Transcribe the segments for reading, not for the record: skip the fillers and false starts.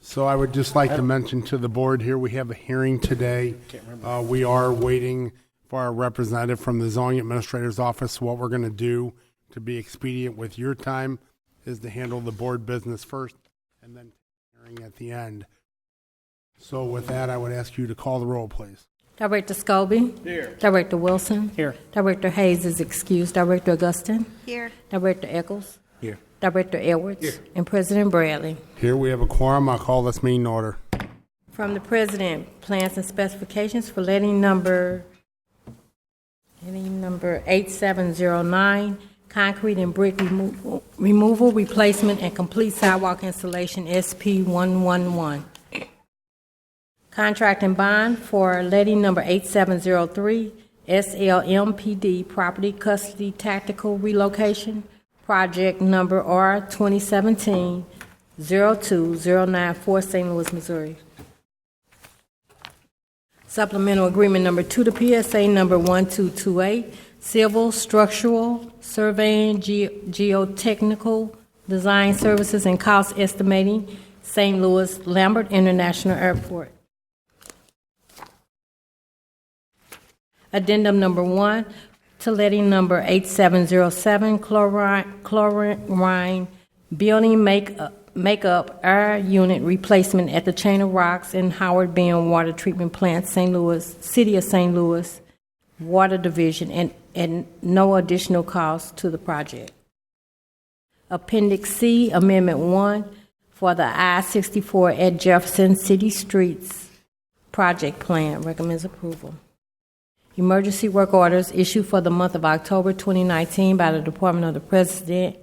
So I would just like to mention to the board here, we have a hearing today. We are waiting for our representative from the zoning administrator's office. What we're going to do to be expedient with your time is to handle the board business first and then hearing at the end. So with that, I would ask you to call the roll, please. Director Scobie. Here. Director Wilson. Here. Director Hayes is excused. Director Augustin. Here. Director Eccles. Here. Director Edwards. Here. And President Bradley. Here we have a quorum. I'll call this meeting in order. From the President, plans and specifications for letting number 8709, concrete and brick removal, replacement, and complete sidewalk installation, SP 111. Contract and bond for letting number 8703, SLMPD, property custody tactical relocation, project number R2017-02094, St. Louis, Missouri. Supplemental agreement number 2 to PSA number 1228, civil, structural, surveying, geotechnical, design services, and cost estimating, St. Louis Lambert International Airport. Addendum number 1 to letting number 8707, chlorine building makeup air unit replacement at the Chain of Rocks and Howard Bend Water Treatment Plant, St. Louis, City of St. Louis Water Division, and no additional cost to the project. Appendix C, Amendment 1 for the I-64 at Jefferson City Streets project plan. Recommends approval. Emergency work orders issued for the month of October 2019 by the Department of the President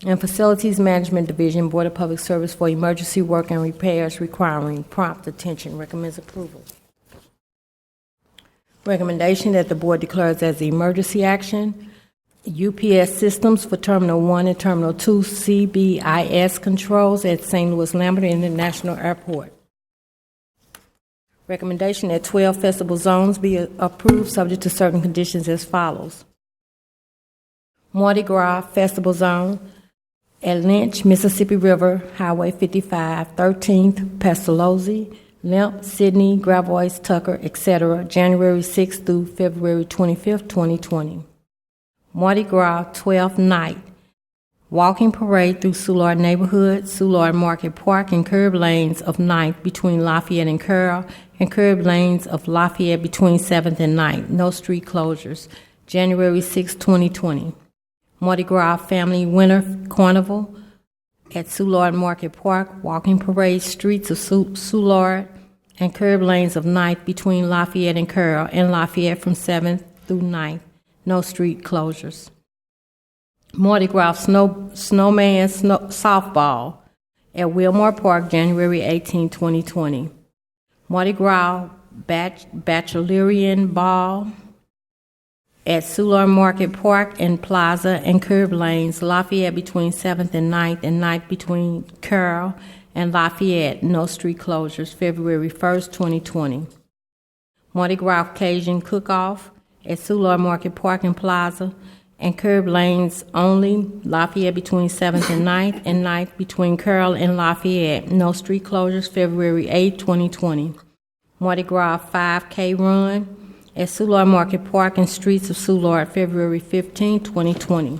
and Facilities Management Division, Board of Public Service for emergency work and repairs requiring prompt attention. Recommends approval. Recommendation that the board declares as emergency action UPS systems for Terminal 1 and Terminal 2 CBIS controls at St. Louis Lambert International Airport. Recommendation that 12 festival zones be approved subject to certain conditions as follows. Mardi Gras Festival Zone at Lynch, Mississippi River, Highway 55, 13th, Pestalozzi, Lemp, Sidney, Gravois, Tucker, etc., January 6th through February 25th, 2020. Mardi Gras 12th night, walking parade through Soulard neighborhood, Soulard Market Park, and curb lanes of 9th between Lafayette and Carroll, and curb lanes of Lafayette between 7th and 9th. No street closures. January 6, 2020. Mardi Gras Family Winter Carnival at Soulard Market Park, walking parade streets of Soulard, and curb lanes of 9th between Lafayette and Carroll, and Lafayette from 7th through 9th. No street closures. Mardi Gras Snowman Softball at Wilmore Park, January 18, 2020. Mardi Gras Bachelorian Ball at Soulard Market Park and Plaza and curb lanes, Lafayette between 7th and 9th between Carroll and Lafayette. No street closures, February 1st, 2020. Mardi Gras Cajun Cook-Off at Soulard Market Park and Plaza and curb lanes only, Lafayette between 7th and 9th between Carroll and Lafayette. No street closures, February 8, 2020. Mardi Gras 5K Run at Soulard Market Park and streets of Soulard, February 15, 2020.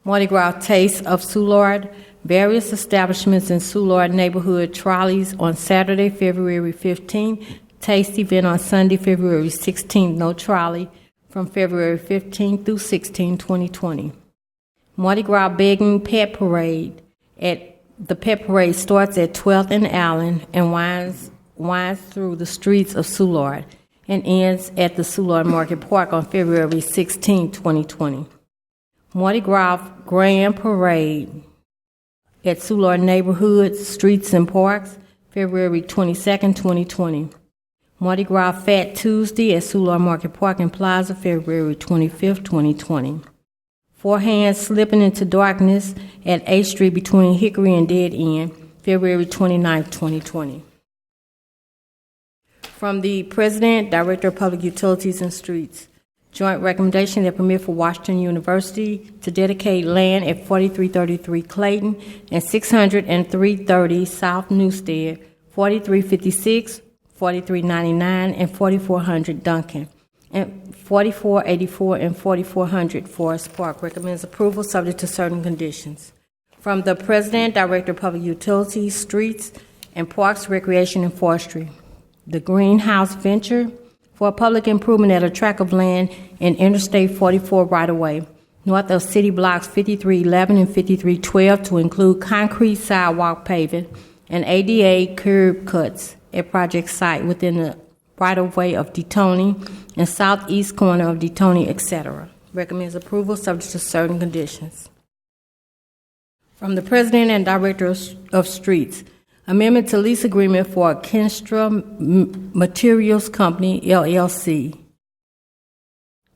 Mardi Gras Taste of Soulard, various establishments in Soulard neighborhood trolleys on Saturday, February 15. Taste event on Sunday, February 16. No trolley from February 15 through 16, 2020. Mardi Gras Begging Pet Parade. The pet parade starts at 12th and Allen and winds through the streets of Soulard and ends at the Soulard Market Park on February 16, 2020. Mardi Gras Grand Parade at Soulard neighborhood streets and parks, February 22, 2020. Mardi Gras Fat Tuesday at Soulard Market Park and Plaza, February 25, 2020. Four Hands Slipping into Darkness at 8th Street between Hickory and Dead End, February 29, 2020. From the President, Director of Public Utilities and Streets, Joint recommendation that permit for Washington University to dedicate land at 4333 Clayton and 600 and 330 South Newstead, 4356, 4399, and 4400 Duncan, and 4484 and 4400 Forest Park. Recommends approval subject to certain conditions. From the President, Director of Public Utilities, Streets, and Parks, Recreation, and Forestry. The Greenhouse Venture for public improvement at a tract of land in Interstate 44 right-of-way, north of City Blocks 5311 and 5312 to include concrete sidewalk paving and ADA curb cuts at project site within the right-of-way of Detoni and southeast corner of Detoni, etc. Recommends approval subject to certain conditions. From the President and Director of Streets, amendment to lease agreement for Kenstra Materials Company, LLC,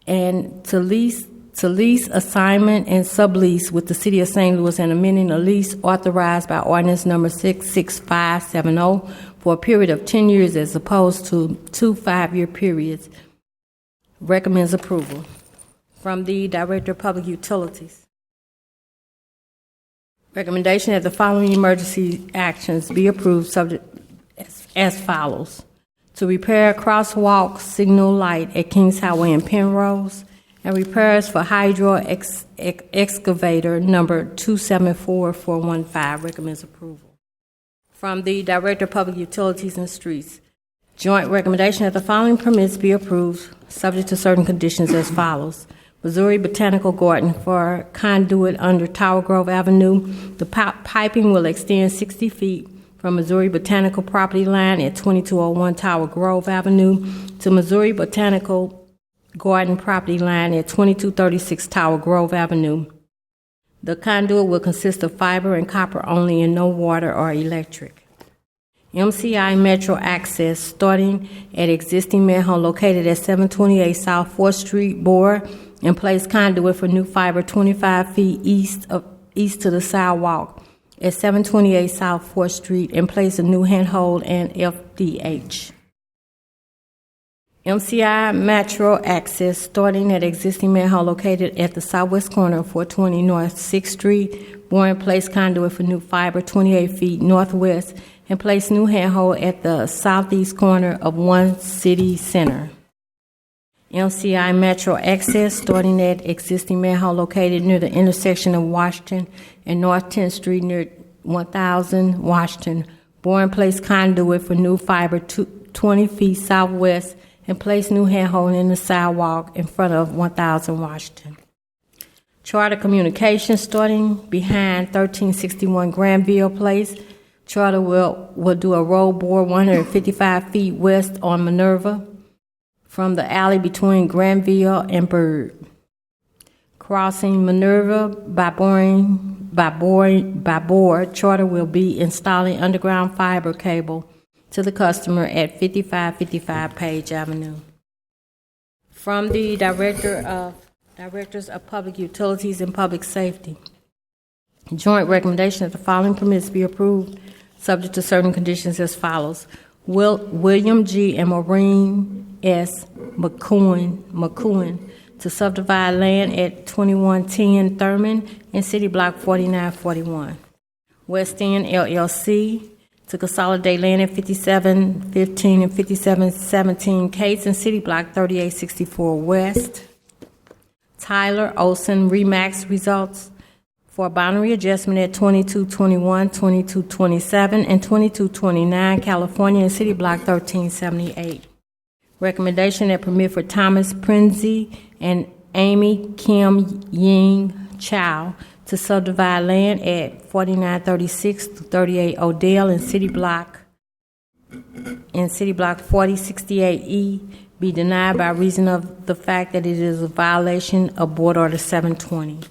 and to lease assignment and sublease with the City of St. Louis and amending a lease authorized by ordinance number 66570 for a period of 10 years as opposed to 2 5-year periods. Recommends approval. From the Director of Public Utilities, recommendation that the following emergency actions be approved subject as follows. To repair crosswalk signal light at Kings Highway in Penrose, and repairs for hydro excavator number 274415. Recommends approval. From the Director of Public Utilities and Streets, joint recommendation that the following permits be approved subject to certain conditions as follows. Missouri Botanical Garden for conduit under Tower Grove Avenue. The piping will extend 60 feet from Missouri Botanical property line at 2201 Tower Grove Avenue to Missouri Botanical Garden property line at 2236 Tower Grove Avenue. The conduit will consist of fiber and copper only and no water or electric. MCI Metro access starting at existing manhole located at 728 South 4th Street, bore and place conduit for new fiber 25 feet east to the sidewalk at 728 South 4th Street and place a new handhold and FDH. MCI Metro access starting at existing manhole located at the southwest corner of 420 North 6th Street, bore and place conduit for new fiber 28 feet northwest and place new handhold at the southeast corner of 1 City Center. MCI Metro access starting at existing manhole located near the intersection of Washington and North 10th Street near 1000 Washington. Bore and place conduit for new fiber 20 feet southwest and place new handhold in the sidewalk in front of 1000 Washington. Charter Communications starting behind 1361 Granville Place. Charter will do a road bore 155 feet west on Minerva from the alley between Granville and Bird. Crossing Minerva by board, Charter will be installing underground fiber cable to the customer at 5555 Page Avenue. From the Directors of Public Utilities and Public Safety, joint recommendation that the following permits be approved subject to certain conditions as follows. William G. and Maureen S. McCoon to subdivide land at 2110 Thurman in City Block 4941. West End LLC to consolidate land at 5715 and 5717 Cates in City Block 3864 West. Tyler Olson Remax results for a boundary adjustment at 2221, 2227, and 2229 California in City Block 1378. Recommendation that permit for Thomas Prinzi and Amy Kim Ying Chow to subdivide land at 4936 to 38 Odell in City Block 4068E be denied by reason of the fact that it is a violation of Board Order 720.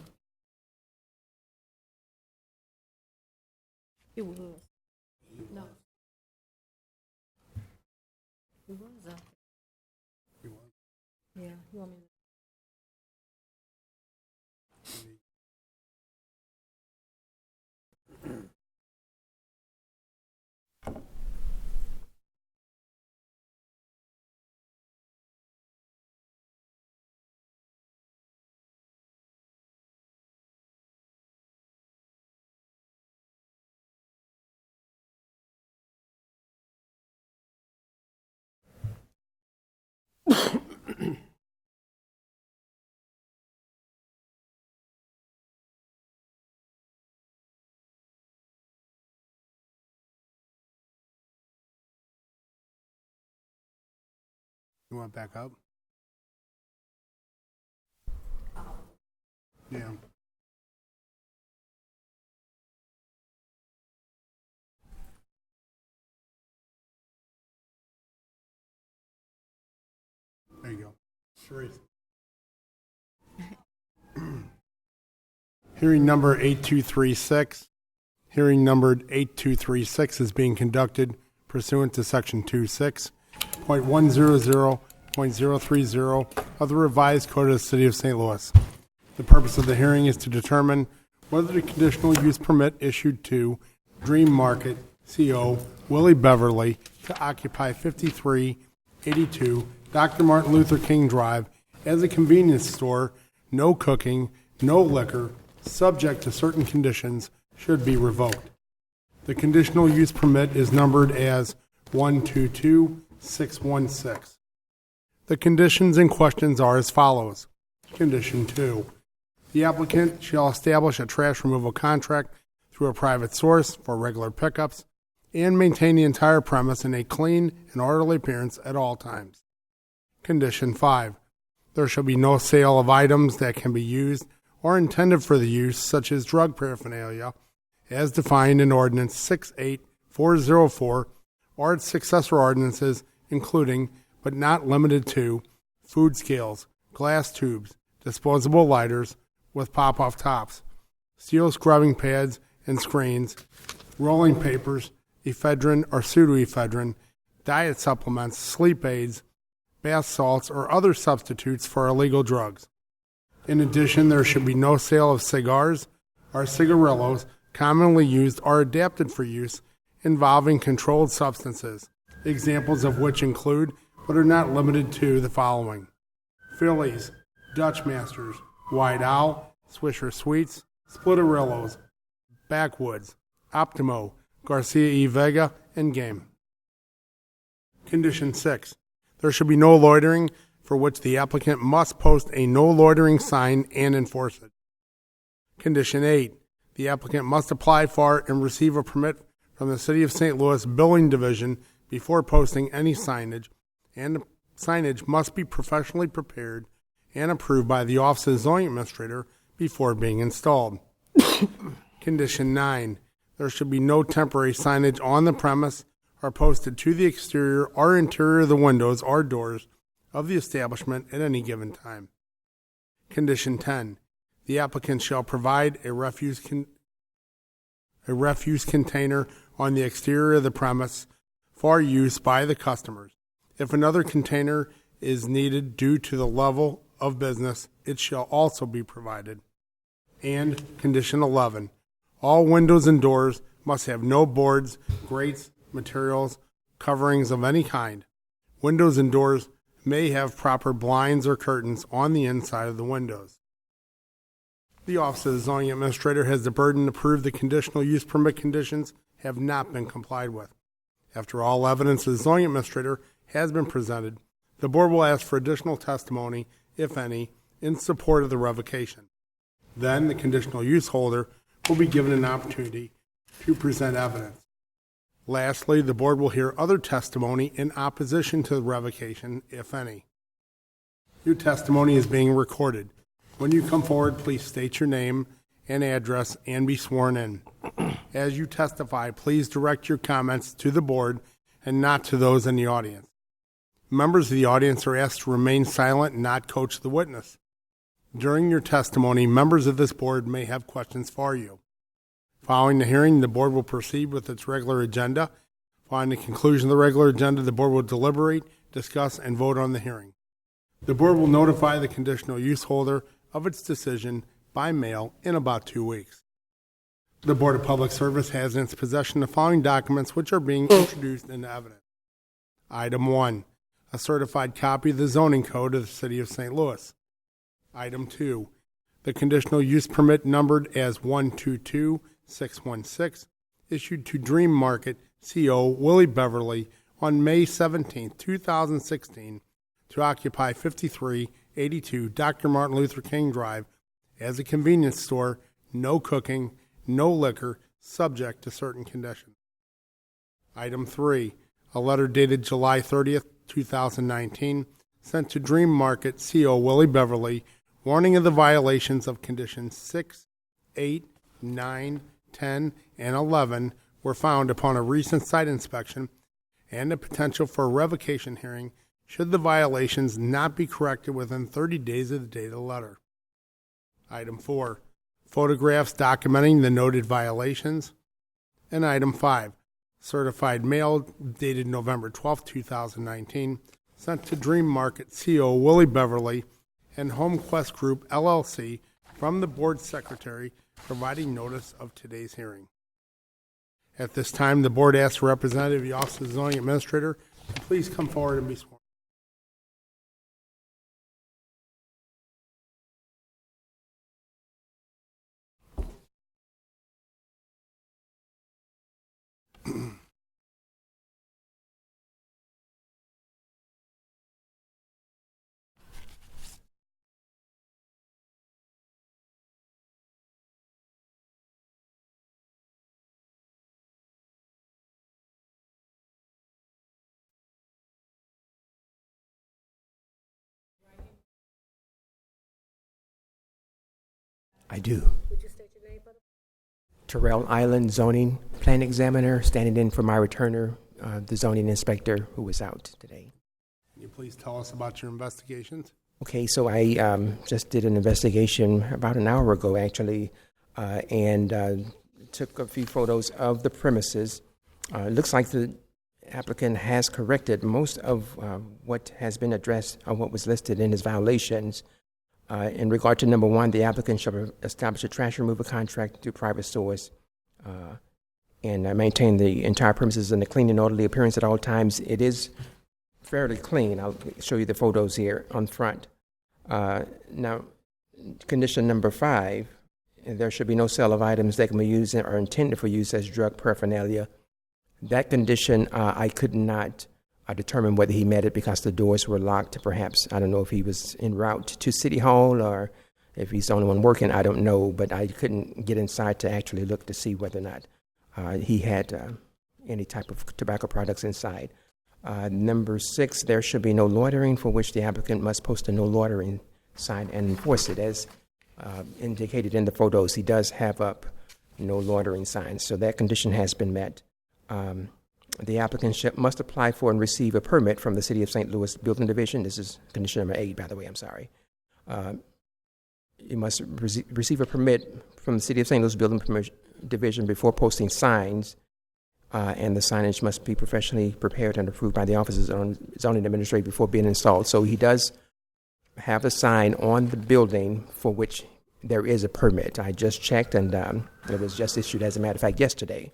It was. No. It was. Yeah, you want me to You want back up? Yeah. There you go. Sharice. Hearing number 8236. Hearing numbered 8236 is being conducted pursuant to Section 26.100.030 of the Revised Code of the City of St. Louis. The purpose of the hearing is to determine whether the conditional use permit issued to Dream Market CO Willie Beverly to occupy 5382 Dr. Martin Luther King Drive as a convenience store, no cooking, no liquor, subject to certain conditions, should be revoked. The conditional use permit is numbered as 122616. The conditions and questions are as follows. Condition 2. The applicant shall establish a trash removal contract through a private source for regular pickups and maintain the entire premise in a clean and orderly appearance at all times. Condition 5. There shall be no sale of items that can be used or intended for the use, such as drug paraphernalia, as defined in Ordinance 68404 or its successor ordinances, including, but not limited to, food scales, glass tubes, disposable lighters with pop-off tops, steel scrubbing pads and screens, rolling papers, ephedrine or pseudoephedrine, diet supplements, sleep aids, bath salts, or other substitutes for illegal drugs. In addition, there should be no sale of cigars or cigarillos commonly used or adapted for use involving controlled substances, examples of which include, but are not limited to, the following: Phillies, Dutch Masters, White Owl, Swisher Sweets, Splitterillos, Backwoods, Optimo, Garcia y Vega, and Game. Condition 6. There should be no loitering, for which the applicant must post a no loitering sign and enforce it. Condition 8. The applicant must apply for and receive a permit from the City of St. Louis Billing Division before posting any signage, and the signage must be professionally prepared and approved by the Office of the Zoning Administrator before being installed. Condition 9. There should be no temporary signage on the premise or posted to the exterior or interior of the windows or doors of the establishment at any given time. Condition 10. The applicant shall provide a refuse container on the exterior of the premise for use by the customers. If another container is needed due to the level of business, it shall also be provided. And Condition 11. All windows and doors must have no boards, grates, materials, coverings of any kind. Windows and doors may have proper blinds or curtains on the inside of the windows. The Office of the Zoning Administrator has the burden to prove the conditional use permit conditions have not been complied with. After all evidence of the Zoning Administrator has been presented, the Board will ask for additional testimony, if any, in support of the revocation. Then the conditional use holder will be given an opportunity to present evidence. Lastly, the Board will hear other testimony in opposition to the revocation, if any. Your testimony is being recorded. When you come forward, please state your name and address and be sworn in. As you testify, please direct your comments to the Board and not to those in the audience. Members of the audience are asked to remain silent and not coach the witness. During your testimony, members of this Board may have questions for you. Following the hearing, the Board will proceed with its regular agenda. Following the conclusion of the regular agenda, the Board will deliberate, discuss, and vote on the hearing. The Board will notify the conditional use holder of its decision by mail in about 2 weeks. The Board of Public Service has in its possession the following documents which are being introduced into evidence. Item 1, a certified copy of the zoning code of the City of St. Louis. Item 2, the conditional use permit numbered as 122616, issued to Dream Market CO Willie Beverly on May 17, 2016, to occupy 5382 Dr. Martin Luther King Drive as a convenience store, no cooking, no liquor, subject to certain conditions. Item 3, a letter dated July 30th, 2019, sent to Dream Market CO Willie Beverly, warning of the violations of conditions 6, 8, 9, 10, and 11 were found upon a recent site inspection and the potential for a revocation hearing should the violations not be corrected within 30 days of the date of the letter. Item 4, photographs documenting the noted violations. And item 5, certified mail dated November 12, 2019, sent to Dream Market CO Willie Beverly and HomeQuest Group LLC from the board secretary providing notice of today's hearing. At this time, the board asks a representative of the Office of the Zoning Administrator to please come forward and be sworn. I do. Would you state your name for the Terrell Island Zoning Plan Examiner, standing in for my returner, the zoning inspector who was out today. Can you please tell us about your investigations? Okay, so I just did an investigation about an hour ago, actually, and took a few photos of the premises. It looks like the applicant has corrected most of what has been addressed or what was listed in his violations. In regard to number 1, the applicant shall establish a trash removal contract through private source and maintain the entire premises in a clean and orderly appearance at all times. It is fairly clean. I'll show you the photos here on front. Now, condition number 5, there should be no sale of items that can be used or intended for use as drug paraphernalia. That condition, I could not determine whether he met it because the doors were locked. Perhaps, I don't know if he was en route to City Hall or if he's the only one working, I don't know, but I couldn't get inside to actually look to see whether or not he had any type of tobacco products inside. Number 6, there should be no loitering, for which the applicant must post a no loitering sign and enforce it. As indicated in the photos, he does have up no loitering signs, so that condition has been met. The applicant must apply for and receive a permit from the City of St. Louis Building Division. This is condition number 8, by the way, I'm sorry. You must receive a permit from the City of St. Louis Building Division before posting signs, and the signage must be professionally prepared and approved by the Office of Zoning Administrator before being installed. So he does have a sign on the building for which there is a permit. I just checked, and it was just issued, as a matter of fact, yesterday.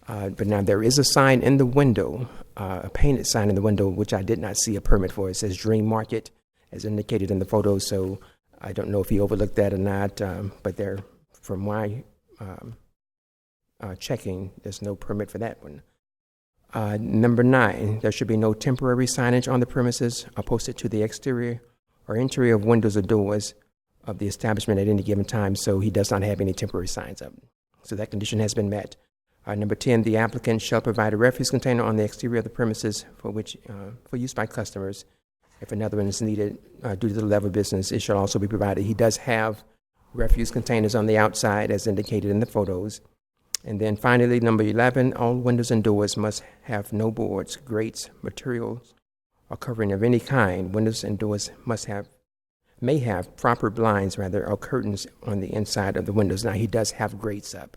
But now there is a sign in the window, a painted sign in the window, which I did not see a permit for. It says Dream Market, as indicated in the photos, so I don't know if he overlooked that or not, but there, from my checking, there's no permit for that one. Number 9, there should be no temporary signage on the premises or posted to the exterior or interior of windows or doors of the establishment at any given time, so he does not have any temporary signs up. So that condition has been met. Number 10, the applicant shall provide a refuse container on the exterior of the premises for use by customers. If another one is needed due to the level of business, it shall also be provided. He does have refuse containers on the outside, as indicated in the photos. And then finally, number 11, all windows and doors must have no boards, grates, materials, or covering of any kind. Windows and doors may have proper blinds, or curtains on the inside of the windows. Now, he does have grates up.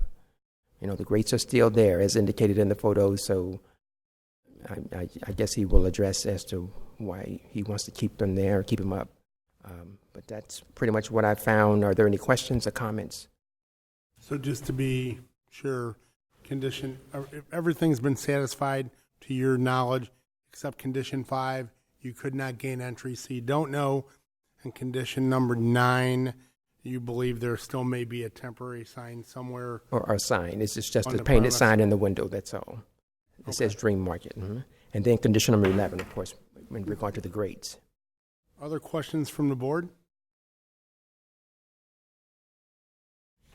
You know, the grates are still there, as indicated in the photos, so I guess he will address as to why he wants to keep them there, keep them up. But that's pretty much what I found. Are there any questions or comments? So just to be sure, if everything's been satisfied to your knowledge, except condition 5, you could not gain entry, so you don't know. And condition number 9, you believe there still may be a temporary sign somewhere? Or a sign. It's just a painted sign in the window, that's all. It says Dream Market. Mm-hmm. And then condition number 11, of course, in regard to the grates. Other questions from the board?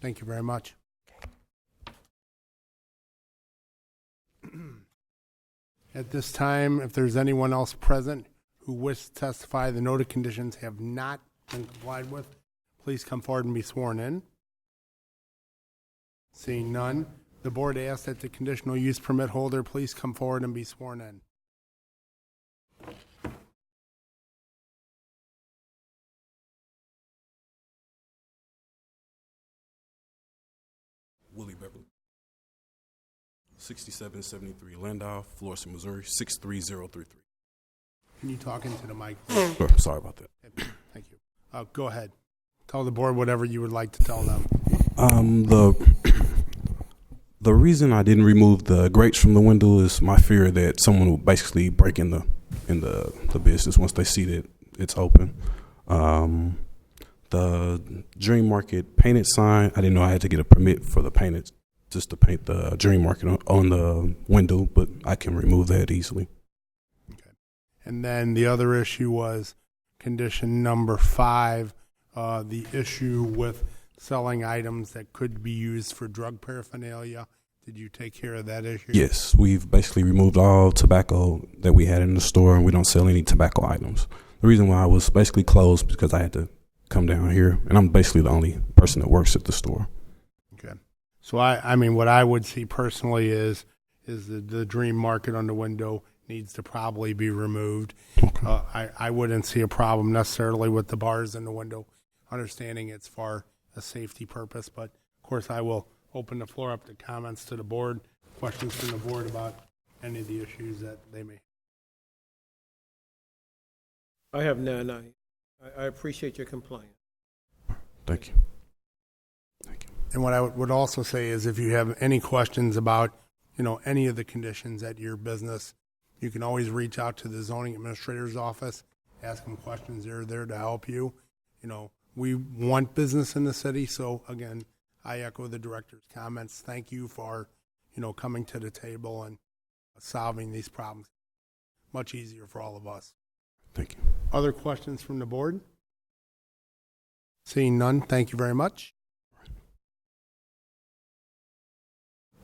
Thank you very much. At this time, if there's anyone else present who wishes to testify the noted conditions have not been complied with, please come forward and be sworn in. Seeing none, the board asks that the conditional use permit holder please come forward and be sworn in. Willie Beverly. 6773 Landau, Florissant, Missouri, 63033. Can you talk into the mic? Oh, sorry about that. Thank you. Go ahead. Tell the board whatever you would like to tell them. The reason I didn't remove the grates from the window is my fear that someone will basically break in the business once they see that it's open. The Dream Market painted sign, I didn't know I had to get a permit for the painted, just to paint the Dream Market on the window, but I can remove that easily. Okay. And then the other issue was condition number 5, the issue with selling items that could be used for drug paraphernalia. Did you take care of that issue? Yes, we've basically removed all tobacco that we had in the store, and we don't sell any tobacco items. The reason why I was basically closed because I had to come down here, and I'm basically the only person that works at the store. Okay. So I mean, what I would see personally is the Dream Market on the window needs to probably be removed. Okay. I wouldn't see a problem necessarily with the bars in the window, understanding it's for a safety purpose. But of course, I will open the floor up to comments to the board, questions from the board about any of the issues that they may. I have none. I appreciate your compliance. Thank you. Thank you. And what I would also say is if you have any questions about, any of the conditions at your business, you can always reach out to the zoning administrator's office, ask them questions. They're there to help you. We want business in the city. So again, I echo the director's comments. Thank you for, coming to the table and solving these problems. Much easier for all of us. Thank you. Other questions from the board? Seeing none, thank you very much.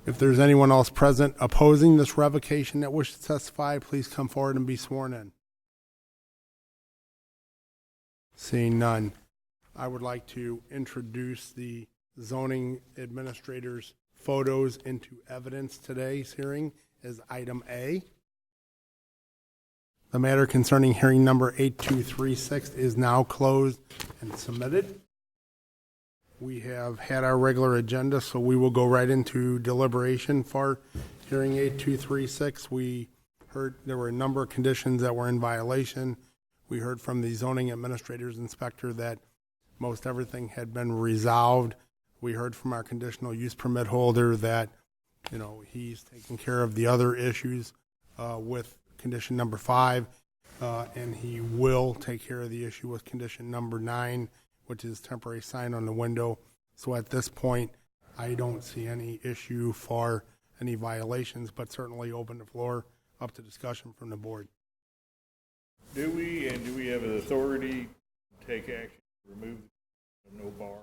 If there's anyone else present opposing this revocation that wishes to testify, please come forward and be sworn in. Seeing none, I would like to introduce the zoning administrator's photos into evidence today's hearing as item A. The matter concerning hearing number 8236 is now closed and submitted. We have had our regular agenda, so we will go right into deliberation for hearing 8236. We heard there were a number of conditions that were in violation. We heard from the zoning administrator's inspector that most everything had been resolved. We heard from our conditional use permit holder that, he's taking care of the other issues with condition number 5, and he will take care of the issue with condition number 9, which is temporary sign on the window. So at this point, I don't see any issue for any violations, but certainly open the floor up to discussion from the board. Do we have the authority to take action to remove the no bar?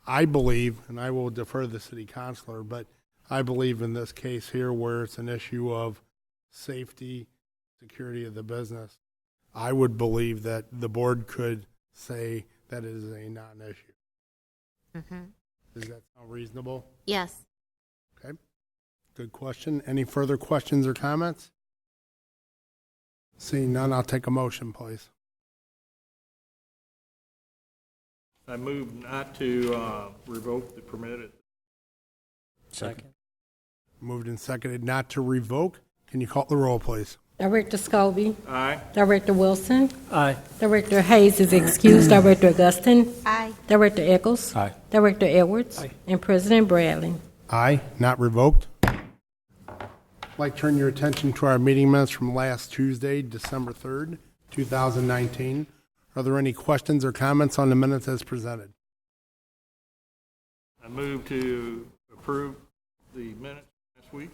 I believe, and I will defer to the city councilor, but I believe in this case here where it's an issue of safety, security of the business, I would believe that the board could say that it is a non-issue. Mm-hmm. Does that sound reasonable? Yes. Okay. Good question. Any further questions or comments? Seeing none, I'll take a motion, please. I move not to revoke the permit. Second. Moved and seconded not to revoke. Can you call the roll, please? Director Scobie. Aye. Director Wilson. Aye. Director Hayes is excused. Director Augustin. Aye. Director Eccles. Aye. Director Edwards. Aye. And President Bradley. Aye, not revoked. I'd like to turn your attention to our meeting minutes from last Tuesday, December 3rd, 2019. Are there any questions or comments on the minutes as presented? I move to approve the minutes last week.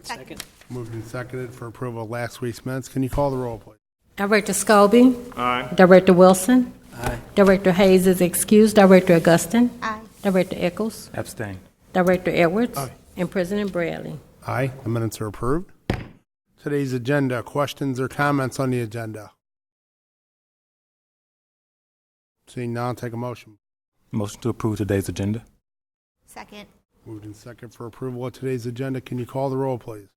Second. Moved and seconded for approval of last week's minutes. Can you call the roll, please? Director Scobie. Aye. Director Wilson. Director Hayes is excused. Director Augustin. Aye. Director Eccles. Abstain. Director Edwards. Aye. And President Bradley. Aye, the minutes are approved. Today's agenda, questions or comments on the agenda? Seeing none, take a motion. Motion to approve today's agenda. Second. Moved and seconded for approval of today's agenda. Can you call the roll, please?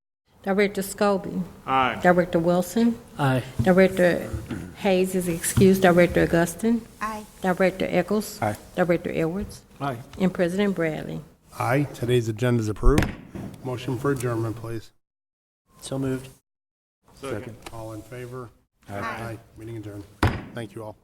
Director Scobie. Aye. Director Wilson. Aye. Director Hayes is excused. Director Augustin. Aye. Director Eccles. Aye. Director Edwards. Aye. And President Bradley. Aye, today's agenda is approved. Motion for adjournment, please. So moved. Second. All in favor? Aye. Meeting adjourned. Thank you all.